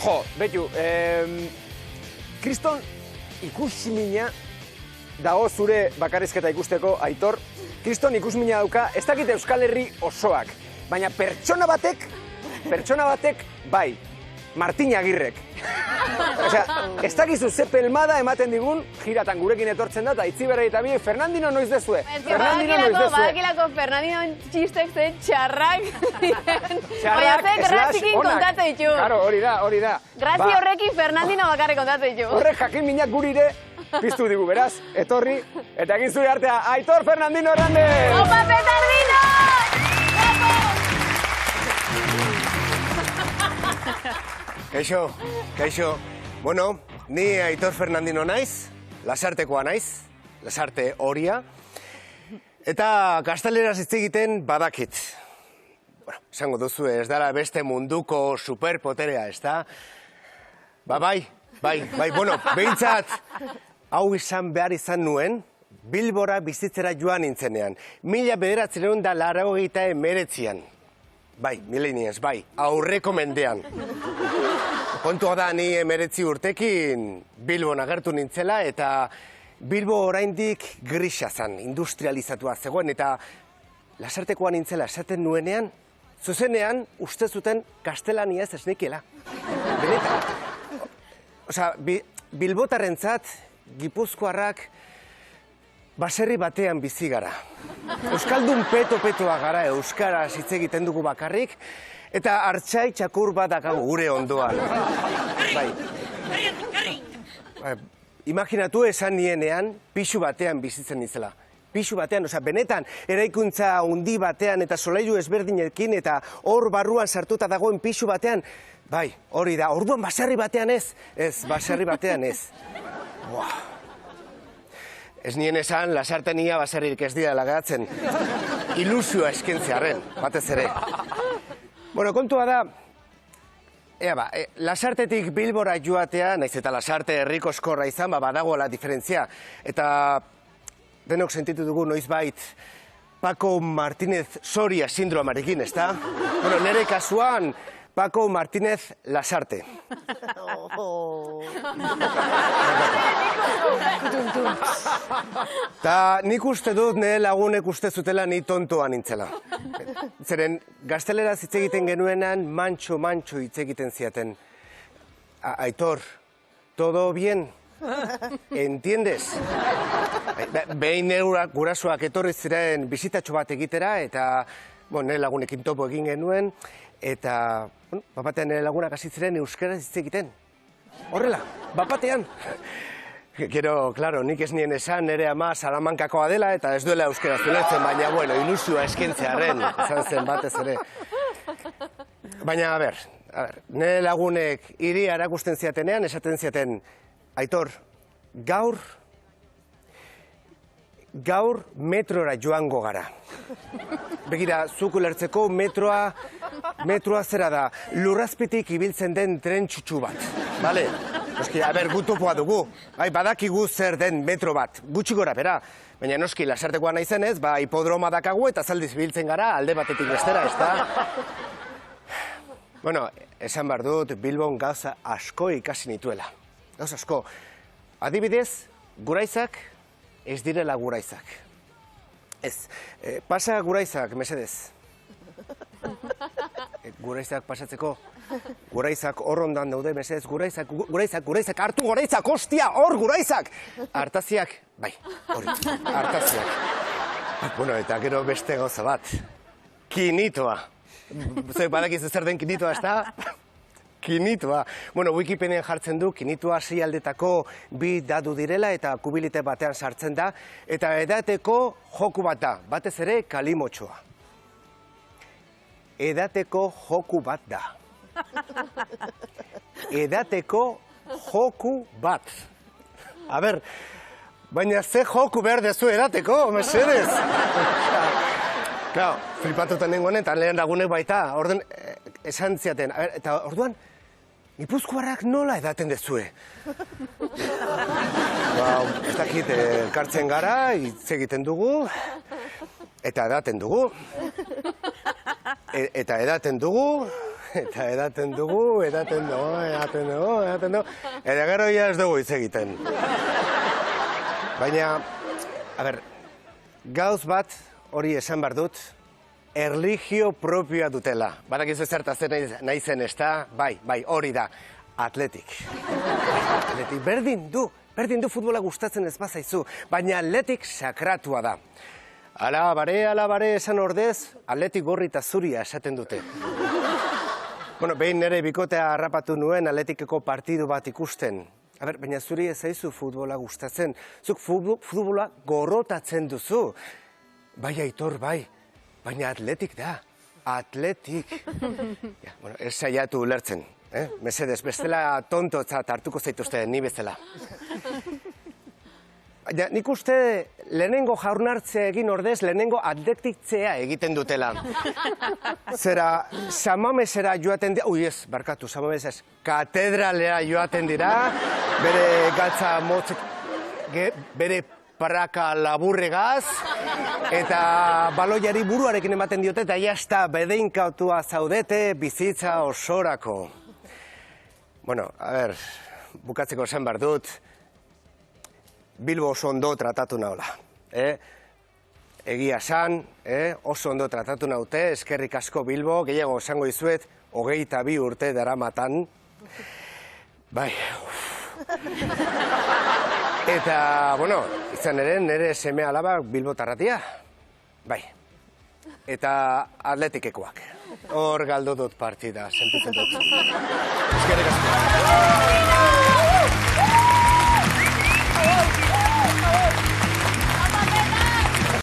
Jo, betu, kriston ikusmina dago zure bakarrizketa ikusteko, Aitor. Kriston ikusmina dauka, ez dakit Euskal Herri osoak, baina pertsona batek, bai, Martin Agirrek. Osea, ez dakizu ze pelmada ematen digun, jiratan gurekin etortzen da, eta Itziberri eta bi, Fernandino noiz dezue. Badakilako Fernandino txistek zen txarrak. Baina ze grazikin kontatzen ditu. Claro, hori da. Grazi horrekin Fernandino bakarrik kontatzen ditu. Horrek jakin minak gurire, piztu digu, beraz, etorri, eta egin zure artea, Aitor Fernandino Hernández! Opa, petardino! Kaixo. Bueno, ni Aitor Fernandino naiz, Lasartekoa naiz, Lasarte horia, eta gazteleraz hitz egiten badakit. Bueno, esango duzu ez dara beste munduko superpoterea, ez da? Bai, bueno, behintzat, hau izan behar izan nuen, Bilbora bizitzera joan nintzenean, 1989an. Bai, mileniez, bai, aurreko mendean. Kontua da ni 19 urtekin Bilbon agertu nintzela eta Bilbo oraindik grisa zan, industrializatua zegoen eta Lasartekoa nintzela esaten nuenean, zuzenean uste zuten gaztelaniaz ez nekiela. Benetan. Osea, bilbotarrentzat, gipuzkoarrak baserri batean bizi gara. Euskaldun petoa gara, euskaraz hitz egiten dugu bakarrik, eta hartxai txakur bat dakagu gure ondoan. Bai. Imaginatu esan nienean, pixu batean bizitzen nintzela. Pixu batean, osea, benetan, eraikuntza handi batean eta solairu ezberdinekin eta hor barruan sartuta dagoen pixu batean, bai, hori da, orduan baserri batean ez. Ez, baserri batean ez. Ez nien esan, Lasarten ia baserririk ez dira lagatzen. Ilusioa eskentzearen, batez ere. Bueno, kontua da, Lasartetik Bilbora joatea, naiz eta Lasarte herriko eskorra izan, badagoela diferentzia. Eta denok sentitu dugu noizbait Paco Martínez Soria sindromarekin, ez da? Bueno, nire kasuan, Paco Martínez Lasarte. Ta nik uste dut nire lagunek uste zutela ni tontoa nintzela. Zeren, gazteleraz hitz egiten genuenan, mantxo hitz egiten ziaten. Aitor, todo bien? Entiendes? Behin gurasoak etorri ziren bizitatxo bat egitera, eta nire lagunekin topo egin genuen, eta bapatean nire lagunak hasi ziren euskaraz hitz egiten. Horrela, bapatean. Gero, klaro, nik ez nien esan nire ama Salamankakoa dela eta ez duela euskaraz ulertzen, baina, bueno, ilusioa eskentzearen, izan zen batez ere. Baina, a ber, nire lagunek hiri erakusten ziatenean, esaten ziaten, Aitor, gaur metrora joango gara. Begira, zuk ulertzeko metroa zera da, lurrazpitik ibiltzen den tren txutxu bat. Bale? Noski, gutopoa dugu. Badakigu zer den metro bat, gutxi gora bera. Baina noski, Lasartekoa naizenez, hipodroma dakagu eta zaldiz ibiltzen gara alde batetik bestera, ez da? Bueno, esan behar dut, Bilbon gauza asko ikasi nituela. Gauza asko. Adibidez, guraizak ez direla guraizak. Ez, pasa guraizak, mesedez. Guraizak pasatzeko, guraizak hor ondan daude, mesedez, guraizak, hartu guraizak, ostia, hor guraizak! Artaziak, bai, hori, artaziak. Bueno, eta gero beste gauza bat, kinitoa. Zuek badakizu zer den kinitoa, ez da? Kinitoa. Bueno, Wikipedian jartzen du, kinitoa 6 aldetako 2 dadu direla eta kubilite batean sartzen da, eta edateko joku bat da, batez ere kalimotxoa. Edateko joku bat da. Edateko joku bat. A ber, baina ze joku behar dezu edateko, mesedez? Claro, flipatutan nengoen, eta lehen lagunek baita, orden, esan ziaten, eta orduan, Gipuzkoarrak nola edaten dezue? Ez dakit, elkartzen gara, hitz egiten dugu, eta edaten dugu. Eta edaten dugu, eta edaten dugu, eta gero ja ez dugu hitz egiten. Baina, a ber, gauz bat hori esan behar dut, erlijio propioa dutela. Badakizu zertaz nahi zen, ez da? Bai, hori da, atletik. Atletik, berdin du futbola gustatzen ez bazaizu, baina atletik sakratua da. Ala bare esan ordez, atletik gorri eta zuria esaten dute. Bueno, behin nire bikotea harrapatu nuen atletikeko partidu bat ikusten. Baina zuri ez zaizu futbola gustatzen, zuk futbola gorrotatzen duzu. Bai, Aitor, bai, baina atletik da, atletik. Ez saiatu ulertzen, mesedez, bestela tontotzat hartuko zaituzte, ni bezala. Baina nik uste lehenengo jaurnartzea egin ordez, lehenengo atletiktzea egiten dutela. Zera, Samamesera joaten dira, Samamez ez, katedralera joaten dira, bere galtza motzek, bere paraka laburregaz, eta baloiari buruarekin ematen diote, eta jazta bedeinkautua zaudete bizitza osorako. Bueno, a ber, bukatzeko esan behar dut, Bilbo oso ondo tratatu nahola. Egia esan, oso ondo tratatu naute, eskerrik asko Bilbo, gehiago esango dizuet, 22 urte daramatan. Bai, Eta, bueno, izan ere, nire seme alaba Bilbotarratia. Bai. Eta atletikekoak. Hor galdu dut partida, sentitzen dut. Eskerrik asko.